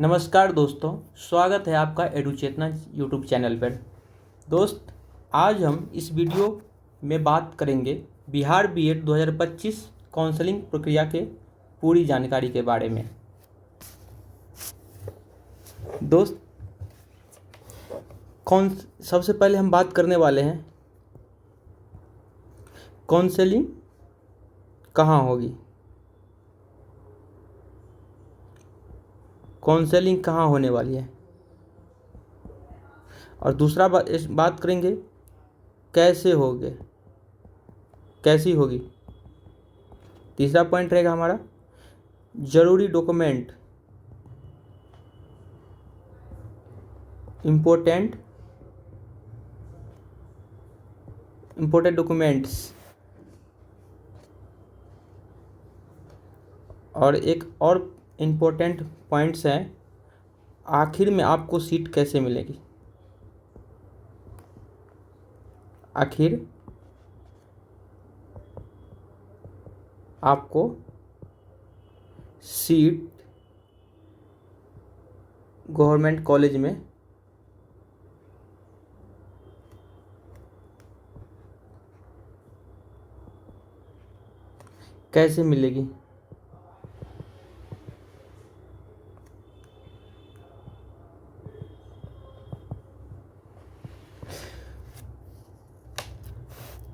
नमस्कार दोस्तों, स्वागत है आपका एडुचेतना यूट्यूब चैनल पर। दोस्त, आज हम इस वीडियो में बात करेंगे बिहार बीएड 2025 काउंसलिंग प्रक्रिया के पूरी जानकारी के बारे में। दोस्त, सबसे पहले हम बात करने वाले हैं काउंसलिंग कहाँ होगी। काउंसलिंग कहाँ होने वाली है, और दूसरा बात करेंगे कैसे होगी। तीसरा पॉइंट रहेगा हमारा जरूरी डॉक्यूमेंट, इम्पोर्टेंट डॉक्यूमेंट्स, और एक और इम्पोर्टेंट पॉइंट्स हैं, आखिर में आपको सीट कैसे मिलेगी। आखिर आपको सीट गवर्नमेंट कॉलेज में कैसे मिलेगी।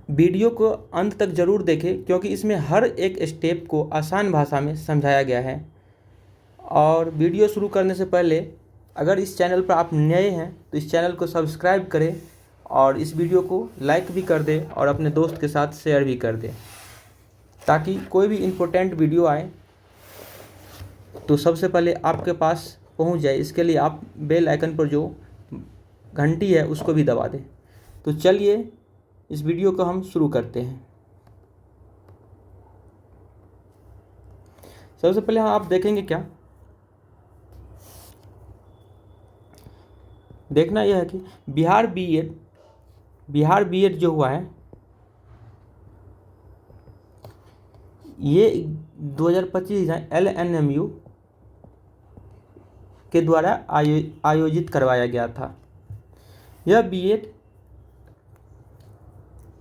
वीडियो को अंत तक ज़रूर देखें, क्योंकि इसमें हर एक स्टेप को आसान भाषा में समझाया गया है। और वीडियो शुरू करने से पहले अगर इस चैनल पर आप नए हैं तो इस चैनल को सब्सक्राइब करें और इस वीडियो को लाइक भी कर दें और अपने दोस्त के साथ शेयर भी कर दें, ताकि कोई भी इम्पोर्टेंट वीडियो आए तो सबसे पहले आपके पास पहुंच जाए। इसके लिए आप बेल आइकन पर जो घंटी है उसको भी दबा दें। तो चलिए इस वीडियो को हम शुरू करते हैं। सबसे पहले आप देखेंगे क्या, देखना यह है कि बिहार बीएड जो हुआ है ये 2025 LNMU के द्वारा आयोजित करवाया गया था।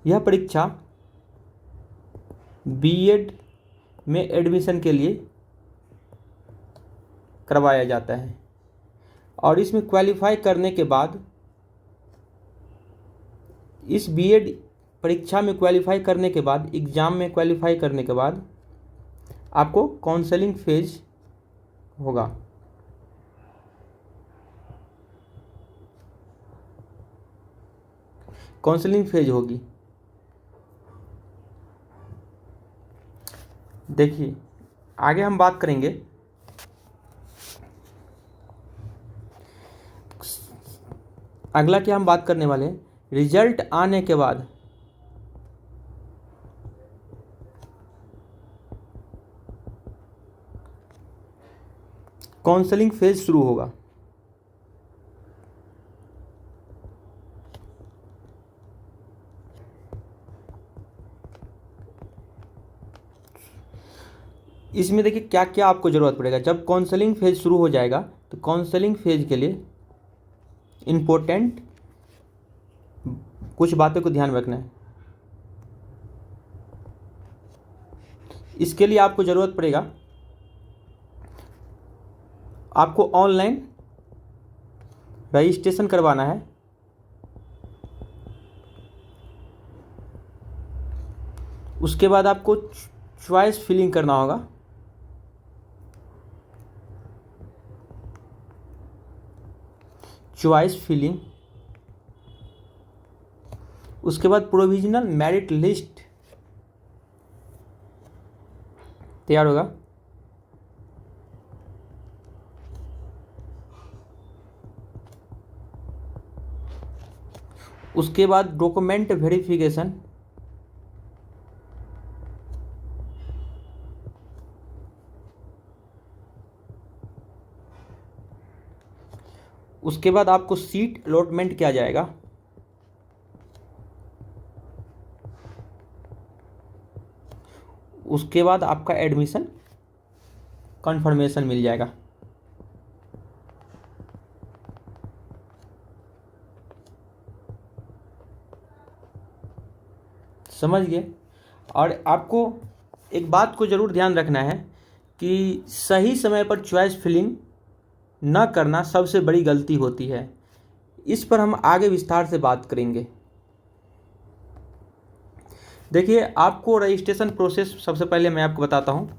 यह परीक्षा बीएड में एडमिशन के लिए करवाया जाता है, और इसमें क्वालिफाई करने के बाद, इस बीएड परीक्षा में क्वालिफाई करने के बाद, एग्ज़ाम में क्वालिफाई करने के बाद आपको काउंसलिंग फेज होगा। काउंसलिंग फेज होगी। देखिए, आगे हम बात करेंगे अगला क्या हम बात करने वाले हैं, रिजल्ट आने के बाद काउंसलिंग फेज शुरू होगा। इसमें देखिए क्या क्या आपको ज़रूरत पड़ेगा। जब काउंसलिंग फेज शुरू हो जाएगा तो काउंसलिंग फेज के लिए इम्पोर्टेंट कुछ बातों को ध्यान रखना है। इसके लिए आपको ज़रूरत पड़ेगा, आपको ऑनलाइन रजिस्ट्रेशन करवाना है। उसके बाद आपको चॉइस फिलिंग करना होगा। चॉइस फिलिंग, उसके बाद प्रोविजनल मेरिट लिस्ट तैयार होगा। उसके बाद डॉक्यूमेंट वेरिफिकेशन, उसके बाद आपको सीट अलॉटमेंट किया जाएगा। उसके बाद आपका एडमिशन कंफर्मेशन मिल जाएगा। समझ गए। और आपको एक बात को ज़रूर ध्यान रखना है कि सही समय पर चॉइस फिलिंग न करना सबसे बड़ी गलती होती है। इस पर हम आगे विस्तार से बात करेंगे। देखिए, आपको रजिस्ट्रेशन प्रोसेस सबसे पहले मैं आपको बताता हूँ।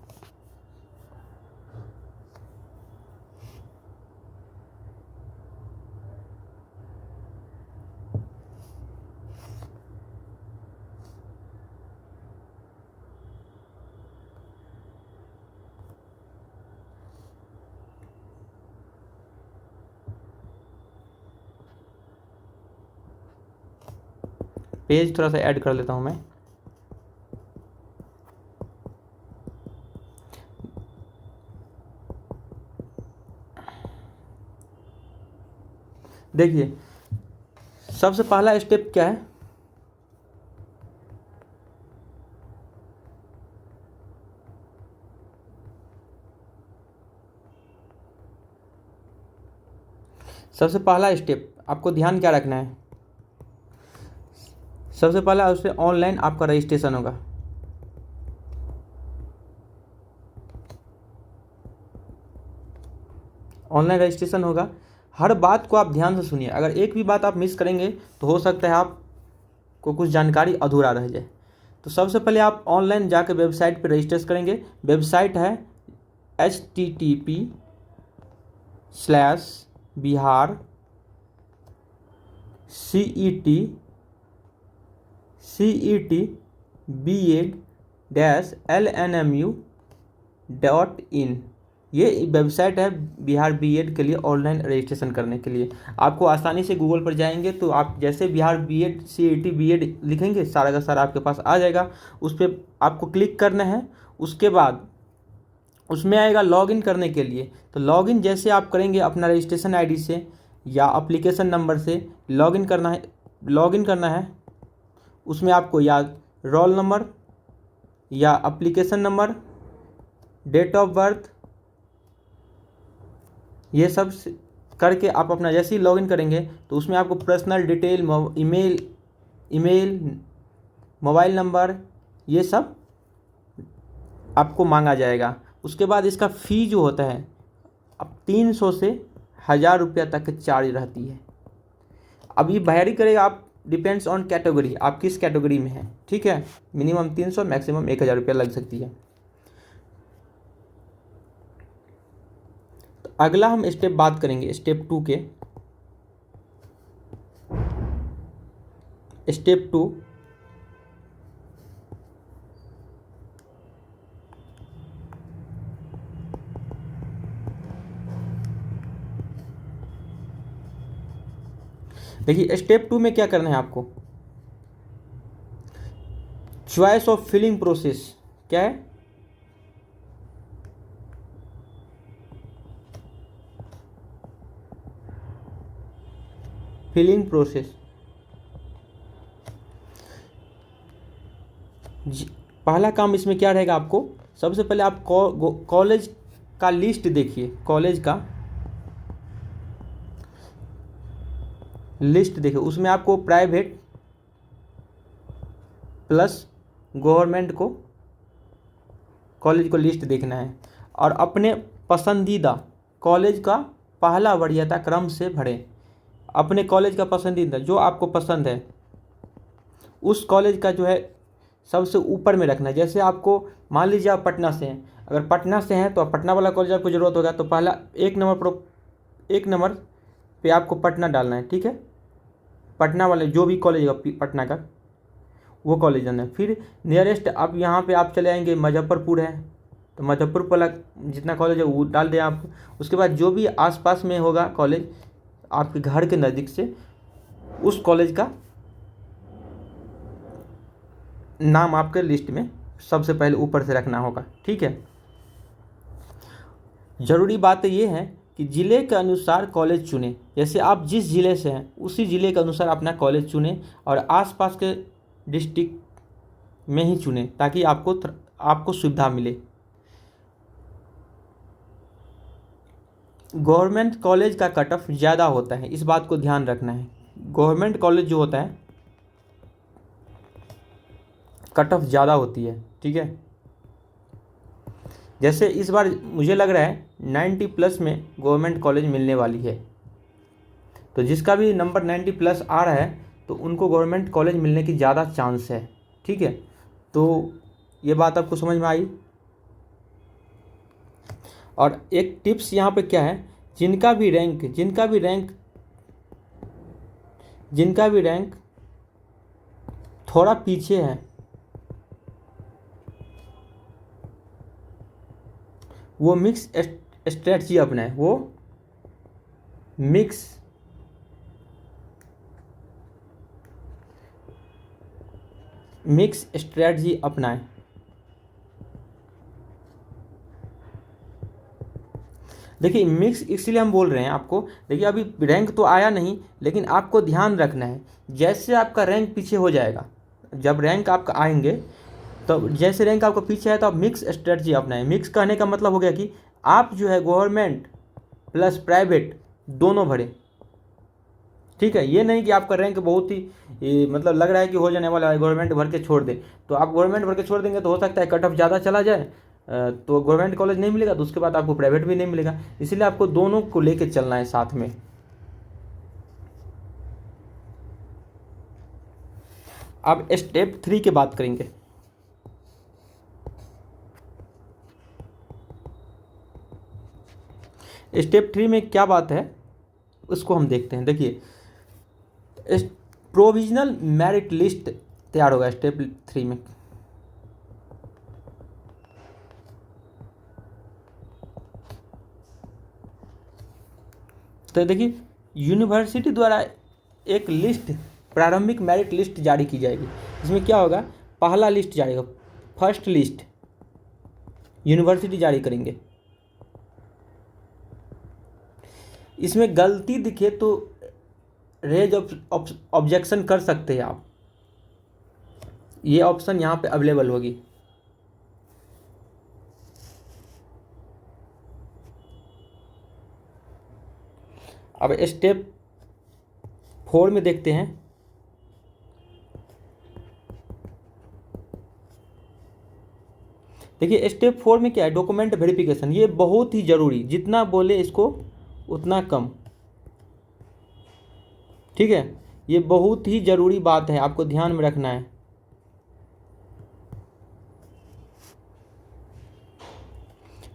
पेज थोड़ा सा ऐड कर लेता हूँ मैं। देखिए, सबसे पहला स्टेप क्या है? सबसे पहला स्टेप आपको ध्यान क्या रखना है? सबसे पहला उससे ऑनलाइन आपका रजिस्ट्रेशन होगा। ऑनलाइन रजिस्ट्रेशन होगा। हर बात को आप ध्यान से सुनिए। अगर एक भी बात आप मिस करेंगे तो हो सकता है आपको कुछ जानकारी अधूरा रह जाए। तो सबसे पहले आप ऑनलाइन जाकर वेबसाइट पर रजिस्टर करेंगे। वेबसाइट है http://biharcetbed-lnmu.in। ये वेबसाइट है बिहार बीएड के लिए ऑनलाइन रजिस्ट्रेशन करने के लिए। आपको आसानी से गूगल पर जाएंगे तो आप जैसे बिहार बीएड CET बीएड लिखेंगे, सारा का सारा आपके पास आ जाएगा। उस पर आपको क्लिक करना है। उसके बाद उसमें आएगा लॉगिन करने के लिए। तो लॉगिन जैसे आप करेंगे अपना रजिस्ट्रेशन आईडी से या एप्लीकेशन नंबर से लॉगिन करना है। उसमें आपको या रोल नंबर या application number, date of birth, ये सब करके आप अपना जैसे ही लॉगिन करेंगे तो उसमें आपको personal detail, email, mobile number, ये सब आपको मांगा जाएगा। उसके बाद इसका फ़ी जो होता है अब 300 से 1000 रुपया तक चार्ज रहती है। अब ये वैरी करेगा, आप डिपेंड्स ऑन कैटेगरी, आप किस कैटेगरी में हैं। ठीक है, मिनिमम 300, मैक्सिमम 1000 रुपया लग सकती है। तो अगला हम स्टेप बात करेंगे स्टेप 2 के। स्टेप 2 देखिए, स्टेप 2 में क्या करना है आपको? चॉइस ऑफ फिलिंग प्रोसेस क्या है? Filling process. पहला काम इसमें क्या रहेगा आपको? सबसे पहले आप कॉलेज का लिस्ट देखिए। कॉलेज का लिस्ट देखिए, उसमें आपको प्राइवेट प्लस गवर्नमेंट को कॉलेज को लिस्ट देखना है और अपने पसंदीदा कॉलेज का पहला वरीयता क्रम से भरें। अपने कॉलेज का पसंदीदा जो आपको पसंद है उस कॉलेज का जो है सबसे ऊपर में रखना है। जैसे आपको मान लीजिए आप पटना से हैं, अगर पटना से हैं तो पटना वाला कॉलेज आपको ज़रूरत होगा, तो पहला एक नंबर पे आपको पटना डालना है। ठीक है, पटना वाले जो भी कॉलेज होगा पटना का वो कॉलेज जाना है। फिर नियरेस्ट अब यहाँ पे आप चले आएंगे, मुजफ्फरपुर है तो मुजफ्फरपुर वाला जितना कॉलेज है वो डाल दें आप। उसके बाद जो भी आसपास में होगा कॉलेज आपके घर के नज़दीक से, उस कॉलेज का नाम आपके लिस्ट में सबसे पहले ऊपर से रखना होगा। ठीक है, ज़रूरी बात ये है कि ज़िले के अनुसार कॉलेज चुनें। जैसे आप जिस ज़िले से हैं उसी ज़िले के अनुसार अपना कॉलेज चुनें और आसपास के डिस्ट्रिक्ट में ही चुनें ताकि आपको सुविधा मिले। गवर्नमेंट कॉलेज का कट ऑफ ज़्यादा होता है, इस बात को ध्यान रखना है। गवर्नमेंट कॉलेज जो होता है कट ऑफ ज़्यादा होती है। ठीक है, जैसे इस बार मुझे लग रहा है 90 प्लस में गवर्नमेंट कॉलेज मिलने वाली है, तो जिसका भी नंबर 90 प्लस आ रहा है तो उनको गवर्नमेंट कॉलेज मिलने की ज़्यादा चांस है। ठीक है, तो ये बात आपको समझ में आई। और एक टिप्स यहाँ पे क्या है, जिनका भी रैंक थोड़ा पीछे है वो मिक्स स्ट्रेटजी अपनाए, वो मिक्स स्ट्रेटजी अपनाएं। देखिए मिक्स इसलिए हम बोल रहे हैं आपको, देखिए अभी रैंक तो आया नहीं, लेकिन आपको ध्यान रखना है जैसे आपका रैंक पीछे हो जाएगा, जब रैंक आपका आएंगे तो जैसे रैंक आपका पीछे है तो आप मिक्स स्ट्रेटजी अपनाएं। मिक्स कहने का मतलब हो गया कि आप जो है गवर्नमेंट प्लस प्राइवेट दोनों भरें। ठीक है, ये नहीं कि आपका रैंक बहुत ही मतलब लग रहा है कि हो जाने वाला है, गवर्नमेंट भर के छोड़ दे, तो आप गवर्नमेंट भर के छोड़ देंगे तो हो सकता है कट ऑफ ज़्यादा चला जाए, तो गवर्नमेंट कॉलेज नहीं मिलेगा, तो उसके बाद आपको प्राइवेट भी नहीं मिलेगा। इसलिए आपको दोनों को लेके चलना है साथ में। अब स्टेप 3 की बात करेंगे। स्टेप 3 में क्या बात है उसको हम देखते हैं। देखिए प्रोविजनल मेरिट लिस्ट तैयार होगा स्टेप 3 में। तो देखिए यूनिवर्सिटी द्वारा एक लिस्ट, प्रारंभिक मेरिट लिस्ट जारी की जाएगी। इसमें क्या होगा, पहला लिस्ट जारी होगा, फर्स्ट लिस्ट यूनिवर्सिटी जारी करेंगे। इसमें गलती दिखे तो रेज ऑब्जेक्शन कर सकते हैं आप, ये ऑप्शन यहाँ पे अवेलेबल होगी। अब स्टेप 4 में देखते हैं। देखिए स्टेप 4 में क्या है, डॉक्यूमेंट वेरिफिकेशन। ये बहुत ही ज़रूरी, जितना बोले इसको उतना कम। ठीक है, ये बहुत ही ज़रूरी बात है, आपको ध्यान में रखना है।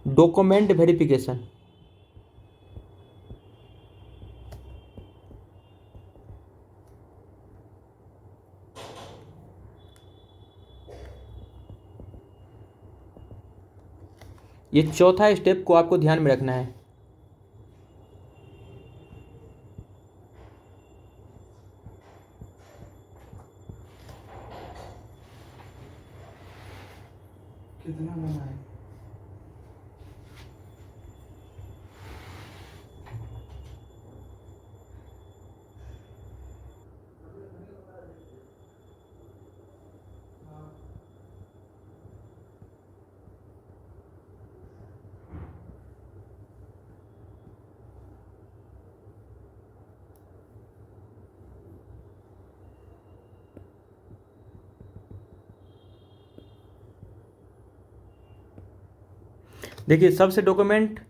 डॉक्यूमेंट वेरिफिकेशन, ये चौथा स्टेप को आपको ध्यान में रखना है। कितना बना है? देखिए सबसे डॉक्यूमेंट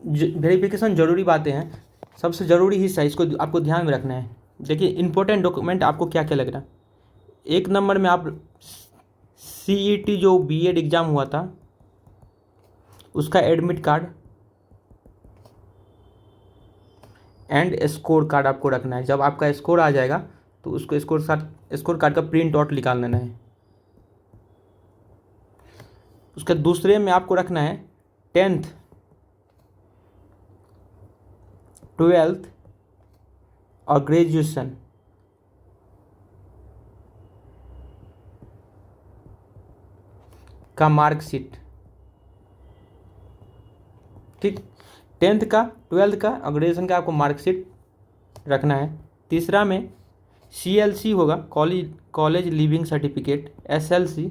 वेरिफिकेशन ज़रूरी बातें हैं, सबसे ज़रूरी हिस्सा, इसको आपको ध्यान में रखना है। देखिए इंपॉर्टेंट डॉक्यूमेंट आपको क्या क्या लग रहा है। एक नंबर में आप CET जो B.Ed एग्ज़ाम हुआ था उसका admit card and score card आपको रखना है। जब आपका स्कोर आ जाएगा तो उसको स्कोर कार्ड का प्रिंट आउट निकाल लेना है। उसके दूसरे में आपको रखना है 10th 12th और ग्रेजुएशन का मार्कशीट। ठीक, 10th का 12th का और ग्रेजुएशन का आपको मार्कशीट रखना है। तीसरा में CLC होगा, college leaving certificate, SLC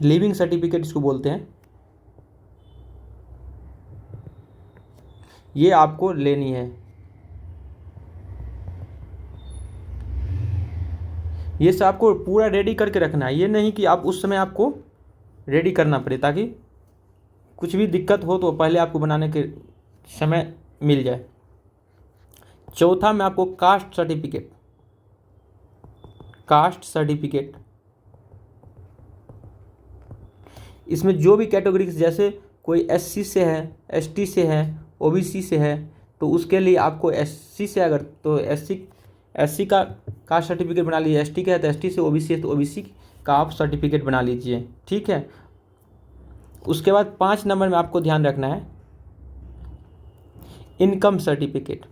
leaving certificate इसको बोलते हैं, ये आपको लेनी है। ये सब आपको पूरा रेडी करके रखना है, ये नहीं कि आप उस समय आपको रेडी करना पड़े, ताकि कुछ भी दिक्कत हो तो पहले आपको बनाने के समय मिल जाए। चौथा में आपको कास्ट सर्टिफिकेट, कास्ट सर्टिफिकेट इसमें जो भी कैटेगरी, जैसे कोई एससी से है, एसटी से है, ओबीसी से है, तो उसके लिए आपको एससी से अगर तो एससी का कास्ट सर्टिफिकेट बना लीजिए, एसटी का है तो एसटी से, ओबीसी है तो ओबीसी का आप सर्टिफिकेट बना लीजिए, ठीक है। उसके बाद 5 नंबर में आपको ध्यान रखना है इनकम सर्टिफिकेट।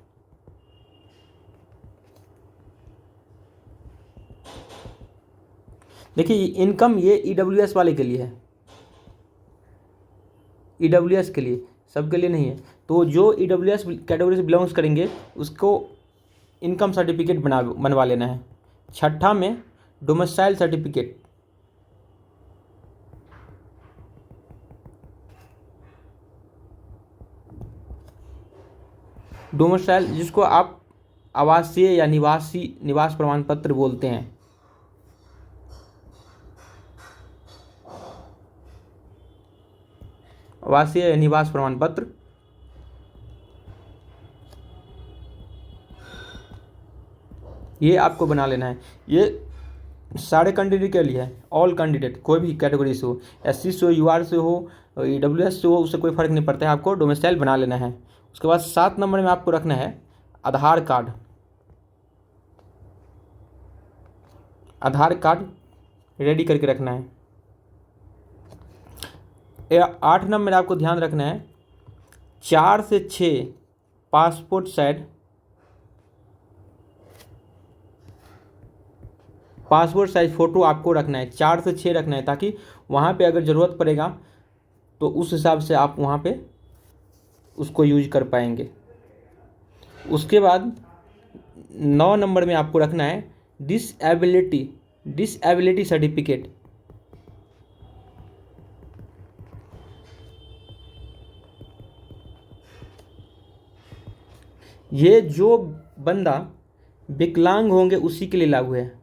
देखिए इनकम ये ईडब्ल्यूएस वाले के लिए है, ईडब्ल्यूएस के लिए, सबके लिए नहीं है। तो जो ईडब्ल्यूएस कैटेगरी से बिलोंग्स करेंगे उसको इनकम सर्टिफिकेट बनवा लेना है। छठा में डोमिसाइल सर्टिफिकेट, डोमिसाइल जिसको आप आवासीय या निवास प्रमाण पत्र बोलते हैं। आवासीय निवास प्रमाण पत्र, ये आपको बना लेना है। ये सारे कैंडिडेट के लिए है, ऑल कैंडिडेट, कोई भी कैटेगरी से हो, एससी से हो, यूआर से हो, ईडब्ल्यूएस से हो, उससे कोई फर्क नहीं पड़ता है, आपको डोमिसाइल बना लेना है। उसके बाद 7 नंबर में आपको रखना है आधार कार्ड। आधार कार्ड रेडी करके रखना है। 8 नंबर आपको ध्यान रखना है 4 से 6 पासपोर्ट साइज फ़ोटो आपको रखना है, 4 से 6 रखना है, ताकि वहाँ पे अगर ज़रूरत पड़ेगा तो उस हिसाब से आप वहाँ पे उसको यूज कर पाएंगे। उसके बाद 9 नंबर में आपको रखना है डिसएबिलिटी सर्टिफिकेट। ये जो बंदा विकलांग होंगे उसी के लिए लागू है।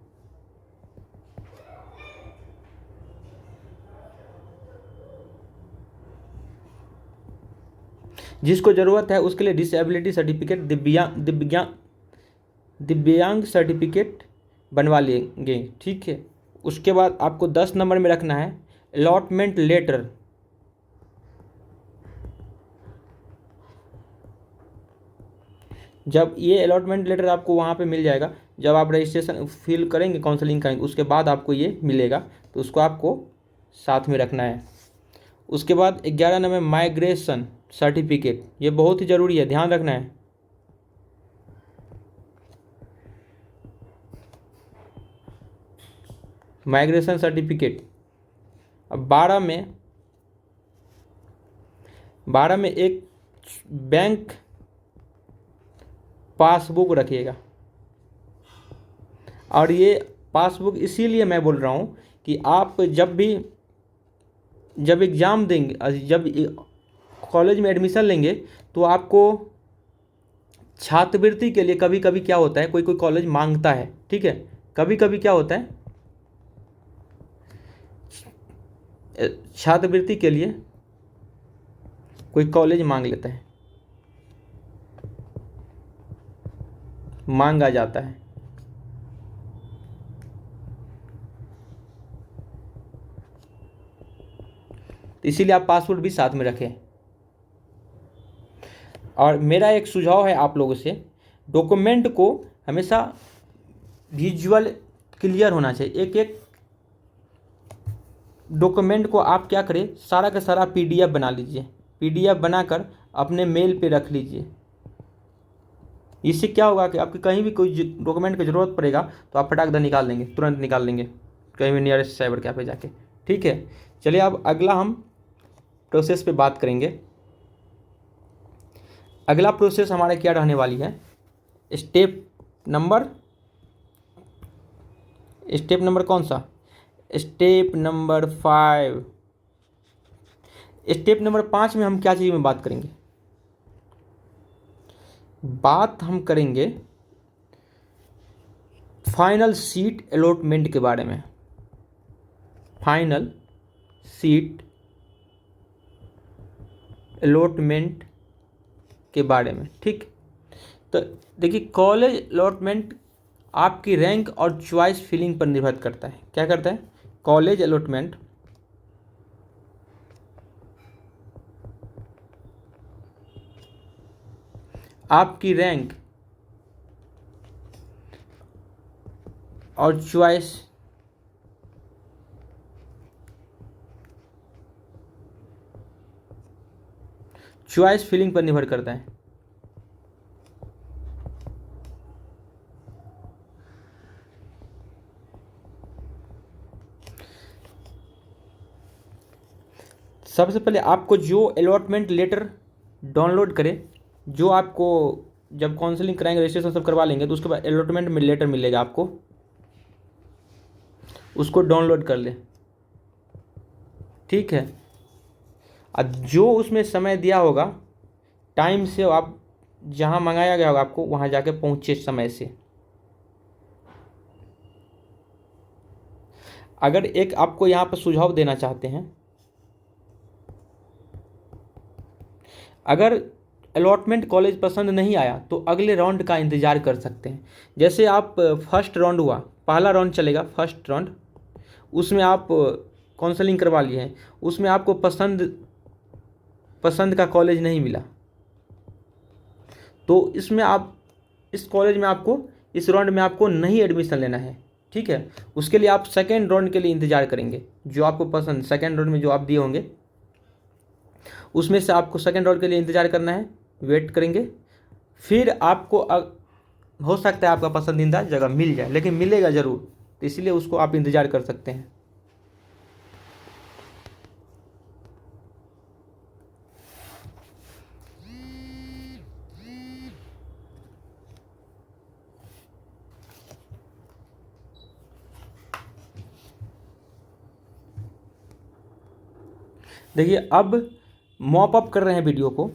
जिसको ज़रूरत है उसके लिए डिसेबिलिटी सर्टिफिकेट, दिव्यांग सर्टिफिकेट बनवा लेंगे, ठीक है। उसके बाद आपको 10 नंबर में रखना है अलॉटमेंट लेटर। जब ये अलॉटमेंट लेटर आपको वहाँ पे मिल जाएगा, जब आप रजिस्ट्रेशन फिल करेंगे, काउंसलिंग करेंगे, उसके बाद आपको ये मिलेगा, तो उसको आपको साथ में रखना है। उसके बाद 11 नंबर माइग्रेशन सर्टिफिकेट, ये बहुत ही ज़रूरी है, ध्यान रखना है। Migration certificate. अब 12 में एक बैंक पासबुक रखिएगा। और ये पासबुक इसीलिए मैं बोल रहा हूँ कि आप जब एग्ज़ाम देंगे, जब कॉलेज में एडमिशन लेंगे, तो आपको छात्रवृत्ति के लिए कभी कभी क्या होता है, कोई कॉलेज मांगता है, ठीक है। कभी कभी क्या होता है, छात्रवृत्ति के लिए कोई कॉलेज मांग लेता है, मांगा जाता है। तो इसीलिए आप पासपोर्ट भी साथ में रखें। और मेरा एक सुझाव है आप लोगों से, डॉक्यूमेंट को हमेशा विजुअल क्लियर होना चाहिए। एक डॉक्यूमेंट को आप क्या करें, सारा का सारा पीडीएफ बना लीजिए, पीडीएफ बनाकर अपने मेल पे रख लीजिए। इससे क्या होगा कि आपके कहीं भी कोई डॉक्यूमेंट की ज़रूरत पड़ेगा तो आप फटाक दे निकाल लेंगे, तुरंत निकाल लेंगे, कहीं भी नियरेस्ट साइबर कैफे जाके, ठीक है। चलिए अब अगला हम प्रोसेस पे बात करेंगे। अगला प्रोसेस हमारा क्या रहने वाली है, स्टेप नंबर कौन सा, स्टेप नंबर 5। स्टेप नंबर 5 में हम क्या चीज़ में बात करेंगे, हम करेंगे फाइनल सीट अलॉटमेंट के बारे में, फाइनल सीट अलॉटमेंट के बारे में। ठीक, तो देखिए कॉलेज अलॉटमेंट आपकी रैंक और चॉइस फिलिंग पर निर्भर करता है। क्या करता है? कॉलेज अलॉटमेंट आपकी रैंक और चॉइस फिलिंग पर निर्भर करता है। सबसे पहले आपको जो अलॉटमेंट लेटर डाउनलोड करें, जो आपको जब काउंसलिंग कराएंगे, रजिस्ट्रेशन सब करवा लेंगे, तो उसके बाद अलॉटमेंट में लेटर मिलेगा आपको, उसको डाउनलोड कर लें। ठीक है, अब जो उसमें समय दिया होगा टाइम से, आप जहाँ मंगाया गया होगा आपको वहाँ जाके पहुँचे समय से। अगर एक आपको यहाँ पर सुझाव देना चाहते हैं, अगर अलॉटमेंट कॉलेज पसंद नहीं आया तो अगले राउंड का इंतज़ार कर सकते हैं। जैसे आप फर्स्ट राउंड हुआ, पहला राउंड चलेगा फर्स्ट राउंड, उसमें आप काउंसलिंग करवा लिए हैं, उसमें आपको पसंद का कॉलेज नहीं मिला, तो इसमें आप इस कॉलेज में आपको इस राउंड में आपको नहीं एडमिशन लेना है। ठीक है, उसके लिए आप सेकेंड राउंड के लिए इंतज़ार करेंगे। जो आपको पसंद सेकेंड राउंड में जो आप दिए होंगे उसमें से आपको सेकेंड राउंड के लिए इंतज़ार करना है, वेट करेंगे। फिर आपको हो सकता है आपका पसंदीदा जगह मिल जाए, लेकिन मिलेगा ज़रूर, तो इसीलिए उसको आप इंतज़ार कर सकते हैं। देखिए अब मॉप अप कर रहे हैं वीडियो को,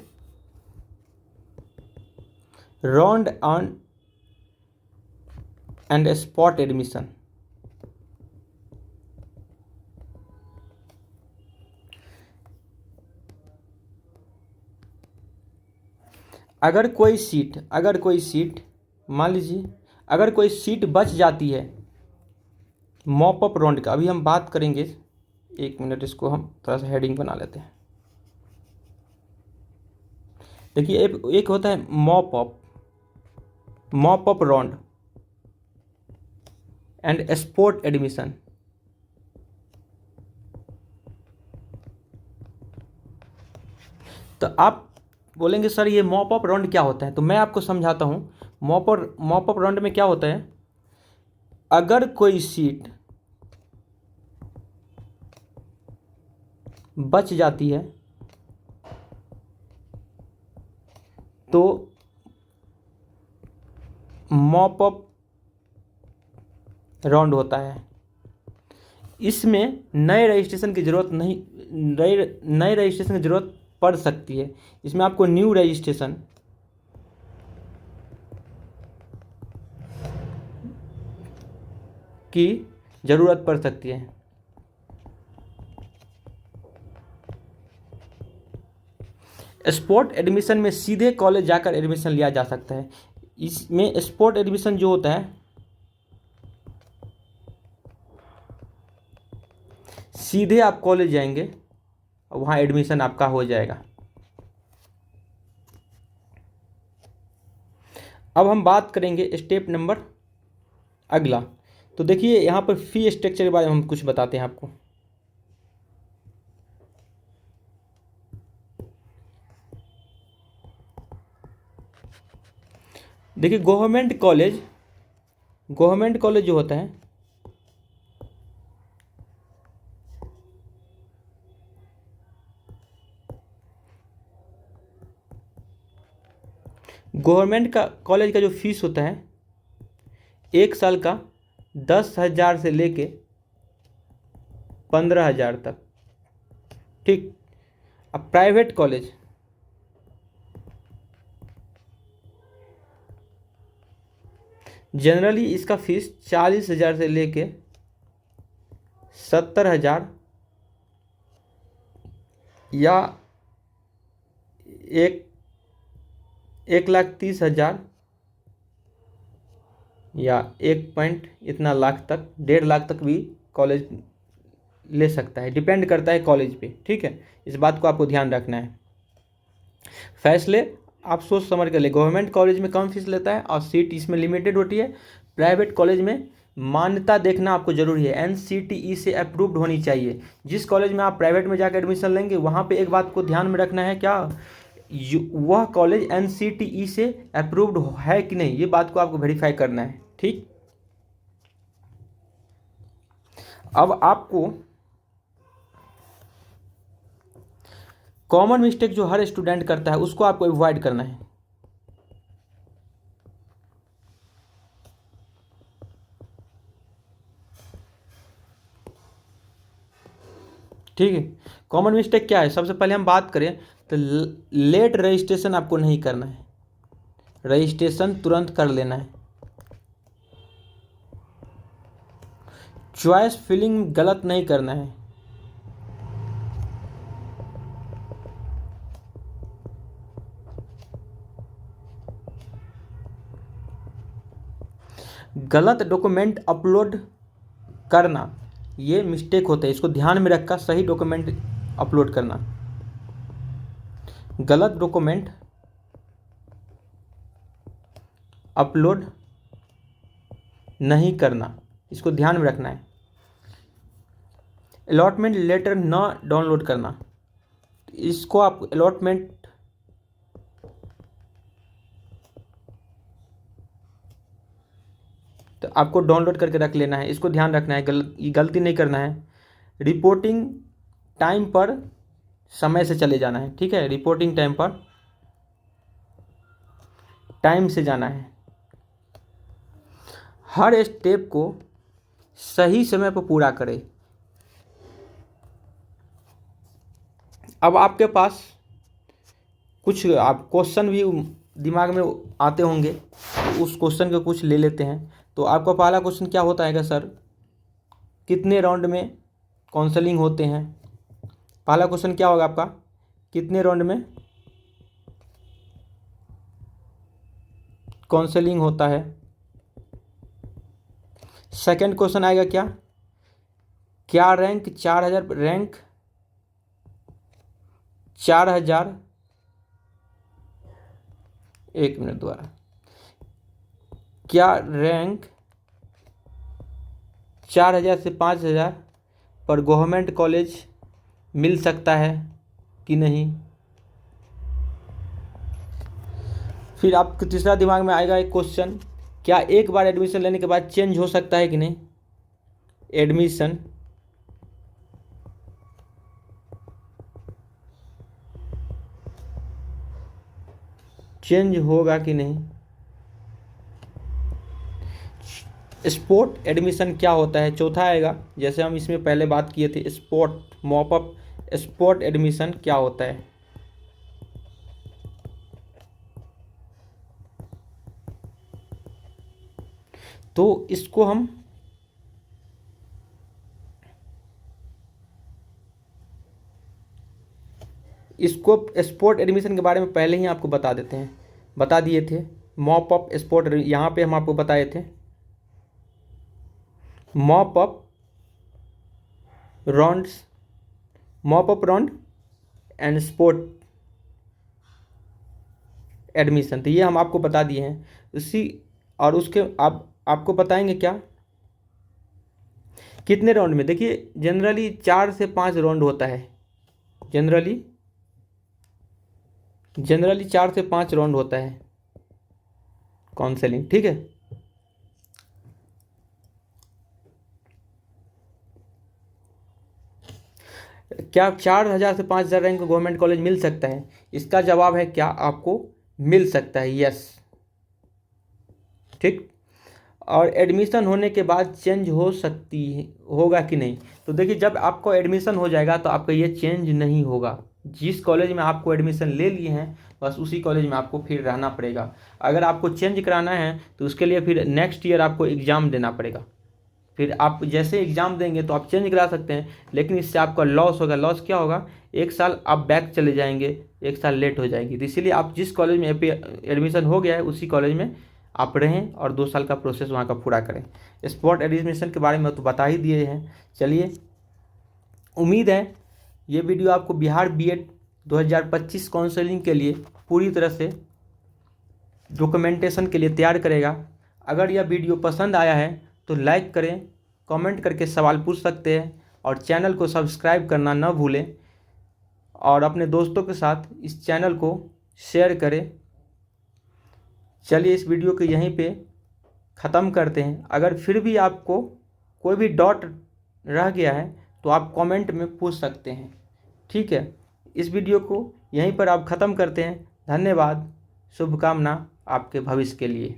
round on and spot admission. अगर कोई सीट मान लीजिए, अगर कोई सीट बच जाती है मॉप अप राउंड का, अभी हम बात करेंगे, एक मिनट इसको हम थोड़ा सा हेडिंग बना लेते हैं। देखिए एक होता है mop up round and spot admission. तो आप बोलेंगे सर ये मॉप अप राउंड क्या होता है, तो मैं आपको समझाता हूँ। मॉप अप राउंड में क्या होता है, अगर कोई सीट बच जाती है तो मॉप अप राउंड होता है। इसमें नए रजिस्ट्रेशन की ज़रूरत नहीं, नए रजिस्ट्रेशन की ज़रूरत पड़ सकती है। इसमें आपको न्यू रजिस्ट्रेशन की ज़रूरत पड़ सकती है। स्पॉट एडमिशन में सीधे कॉलेज जाकर एडमिशन लिया जा सकता है। इसमें स्पॉट एडमिशन जो होता है, सीधे आप कॉलेज जाएंगे और वहाँ एडमिशन आपका हो जाएगा। अब हम बात करेंगे स्टेप नंबर अगला। तो देखिए यहाँ पर फी स्ट्रक्चर के बारे में हम कुछ बताते हैं आपको। देखिए गवर्नमेंट कॉलेज जो होता है, गवर्नमेंट का कॉलेज का जो फीस होता है एक साल का 10,000 से लेके 15,000 तक। ठीक, अब प्राइवेट जनरली इसका फीस 40,000 से लेके 70,000 या 1,30,000 या 1 पॉइंट इतना लाख तक, 1.5 लाख तक भी कॉलेज ले सकता है, डिपेंड करता है कॉलेज पे। ठीक है, इस बात को आपको ध्यान रखना है। फैसले आप सोच समझ कर ले। गवर्नमेंट कॉलेज में कम फीस लेता है और सीट इसमें लिमिटेड होती है। प्राइवेट कॉलेज में मान्यता देखना आपको जरूरी है, NCTE से अप्रूव्ड होनी चाहिए। जिस कॉलेज में आप प्राइवेट में जाकर एडमिशन लेंगे वहाँ पे एक बात को ध्यान में रखना है, क्या वह कॉलेज NCTE से अप्रूव्ड है कि नहीं, ये बात को आपको वेरीफाई करना है। ठीक, अब आपको कॉमन मिस्टेक जो हर स्टूडेंट करता है उसको आपको अवॉइड करना है। ठीक है, कॉमन मिस्टेक क्या है? सबसे पहले हम बात करें तो लेट रजिस्ट्रेशन आपको नहीं करना है, रजिस्ट्रेशन तुरंत कर लेना है। चॉइस फिलिंग गलत नहीं करना है। गलत डॉक्यूमेंट अपलोड करना ये मिस्टेक होता है, इसको ध्यान में रखकर सही डॉक्यूमेंट अपलोड करना। गलत डॉक्यूमेंट अपलोड नहीं करना, इसको ध्यान में रखना है। अलॉटमेंट लेटर न डाउनलोड करना, इसको आप अलॉटमेंट तो आपको डाउनलोड करके रख लेना है, इसको ध्यान रखना है, गलती नहीं करना है। रिपोर्टिंग टाइम पर समय से चले जाना है। ठीक है, रिपोर्टिंग टाइम पर टाइम से जाना है। हर स्टेप को सही समय पर पूरा करें। अब आपके पास कुछ आप क्वेश्चन भी दिमाग में आते होंगे, तो उस क्वेश्चन को कुछ ले लेते हैं। तो आपका पहला क्वेश्चन क्या होता है सर, कितने राउंड में काउंसलिंग होते हैं? पहला क्वेश्चन क्या होगा आपका, कितने राउंड में काउंसलिंग होता है? सेकंड क्वेश्चन आएगा क्या रैंक 4,000 एक मिनट द्वारा, क्या रैंक 4,000 से 5,000 पर गवर्नमेंट कॉलेज मिल सकता है कि नहीं? फिर आपके तीसरा दिमाग में आएगा एक क्वेश्चन, क्या एक बार एडमिशन लेने के बाद चेंज हो सकता है कि नहीं? एडमिशन चेंज होगा कि नहीं? स्पॉट एडमिशन क्या होता है? चौथा आएगा, जैसे हम इसमें पहले बात किए थे, स्पॉट मॉपअप स्पॉट एडमिशन क्या होता है? तो इसको हम स्पॉट एडमिशन के बारे में पहले ही आपको बता दिए थे। मॉप अप स्पॉट यहाँ पे हम आपको बताए थे। Mop up round and spot admission, तो ये हम आपको बता दिए हैं। और उसके आपको बताएंगे क्या, कितने राउंड में? देखिए जनरली 4 से 5 राउंड होता है, जनरली 4 से 5 राउंड होता है काउंसलिंग। ठीक है, क्या 4,000 से 5,000 रैंक गवर्नमेंट कॉलेज मिल सकता है? इसका जवाब है क्या, आपको मिल सकता है, यस। ठीक, और एडमिशन होने के बाद चेंज होगा कि नहीं? तो देखिए जब आपको एडमिशन हो जाएगा तो आपका ये चेंज नहीं होगा, जिस कॉलेज में आपको एडमिशन ले लिए हैं बस उसी कॉलेज में आपको फिर रहना पड़ेगा। अगर आपको चेंज कराना है तो उसके लिए फिर नेक्स्ट ईयर आपको एग्ज़ाम देना पड़ेगा। फिर आप जैसे एग्ज़ाम देंगे तो आप चेंज करा सकते हैं, लेकिन इससे आपका लॉस होगा। लॉस क्या होगा? 1 साल आप बैक चले जाएंगे, 1 साल लेट हो जाएंगे। तो इसीलिए आप जिस कॉलेज में एडमिशन हो गया है उसी कॉलेज में आप रहें और 2 साल का प्रोसेस वहाँ का पूरा करें। स्पॉट एडमिशन के बारे में तो बता ही दिए हैं। चलिए, उम्मीद है ये वीडियो आपको बिहार बीएड 2025 काउंसलिंग के लिए पूरी तरह से डॉक्यूमेंटेशन के लिए तैयार करेगा। अगर यह वीडियो पसंद आया है तो लाइक करें, कमेंट करके सवाल पूछ सकते हैं और चैनल को सब्सक्राइब करना न भूलें और अपने दोस्तों के साथ इस चैनल को शेयर करें। चलिए, इस वीडियो को यहीं पे ख़त्म करते हैं। अगर फिर भी आपको कोई भी डाउट रह गया है तो आप कमेंट में पूछ सकते हैं। ठीक है, इस वीडियो को यहीं पर आप ख़त्म करते हैं। धन्यवाद, शुभकामना आपके भविष्य के लिए।